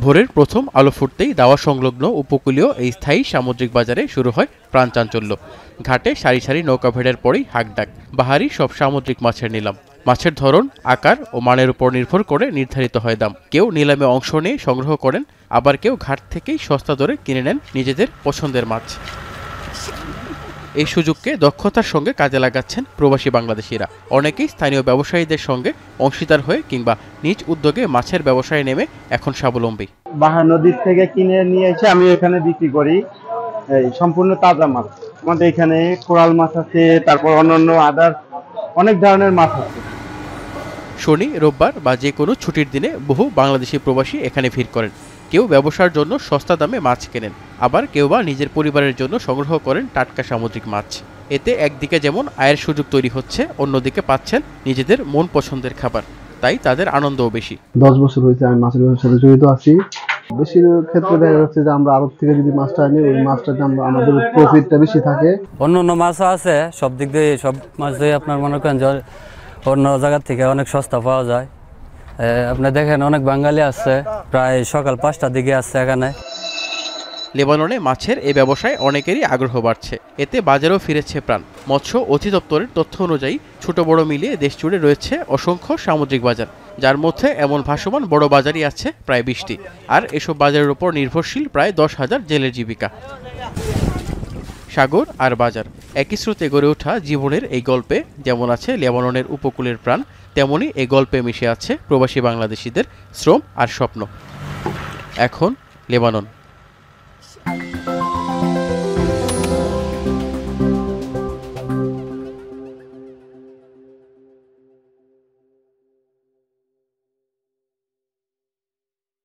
ভোরের প্রথম আলো ফুটতেই দাওয়া সংলগ্ন উপকূলীয় এই স্থায়ী সামুদ্রিক বাজারে শুরু হয় প্রাণচাঞ্চল্য। ঘাটে সারি সারি নৌকা ভেড়ার পরেই হাঁকডাক, বাহারি সব সামুদ্রিক মাছের নিলাম। মাছের ধরন, আকার ও মানের উপর নির্ভর করে নির্ধারিত হয় দাম। কেউ নিলামে অংশ নিয়ে সংগ্রহ করেন, আবার কেউ ঘাট থেকেই সস্তা দরে কিনে নেন নিজেদের পছন্দের মাছ। এই সুযোগকে দক্ষতার সঙ্গে কাজে লাগাচ্ছেন প্রবাসী বাংলাদেশিরা। অনেকেই স্থানীয় ব্যবসায়ীদের সঙ্গে অংশীদার হয়ে কিংবা নিজ উদ্যোগে মাছের ব্যবসায় নেমে এখন স্বাবলম্বী। বাহা নদীর থেকে কিনে নিয়ে এসে আমি এখানে বিক্রি করি। এই সম্পূর্ণ তাজা মাছ। আমাদের এখানে কোরাল মাছ আছে, তারপর অন্যান্য আদার অনেক ধরনের মাছ আছে। শনি, রোববার বা যে কোনো ছুটির দিনে বহু বাংলাদেশি প্রবাসী এখানে ভিড় করেন। কেউ ব্যবসার জন্য সস্তা দামে মাছ কেনেন, আবার কেউ বা নিজের পরিবারের জন্য সংগ্রহ করেন টাটকা সামুদ্রিক মাছ। এতে একদিকে যেমন আয়ের সুযোগ তৈরি হচ্ছে, অন্যদিকে পাচ্ছেন নিজেদের মন পছন্দের খাবার, তাই তাদের আনন্দও বেশি। 10 বছর হয়েছে আমি মাছের ব্যবসার সাথে জড়িত আছি। বেশির ক্ষেত্রে দেখা যাচ্ছে যে আমরা আড়ত থেকে যদি মাছটা আনি, ওই মাছটাতে আমাদের প্রফিটটা বেশি থাকে। অন্য মাছও আছে, সব দিক দিয়ে সব মাছ দিয়ে আপনার মনে করেন যে অন্য জায়গার থেকে অনেক সস্তা পাওয়া যায়। আপনি দেখেন অনেক বাঙালি আছে, প্রায় সকাল 5টার দিকে আসছে এখানে। লেবাননে মাছের এই ব্যবসায় অনেকেরই আগ্রহ বাড়ছে, এতে বাজারেও ফিরেছে প্রাণ। মৎস্য অধিদপ্তরের তথ্য অনুযায়ী ছোট বড় মিলিয়ে দেশ জুড়ে রয়েছে অসংখ্য সামুদ্রিক বাজার, যার মধ্যে এমন ভাসমান বড় বাজারই আছে প্রায় 20টি। আর এসব বাজারের উপর নির্ভরশীল প্রায় 10,000 জেলের জীবিকা। সাগর আর বাজার, একই স্রোতে গড়ে ওঠা জীবনের এই গল্পে যেমন আছে লেবাননের উপকূলের প্রাণ, তেমনি এই গল্পে মিশে আছে প্রবাসী বাংলাদেশিদের শ্রম আর স্বপ্ন। এখন লেবানন।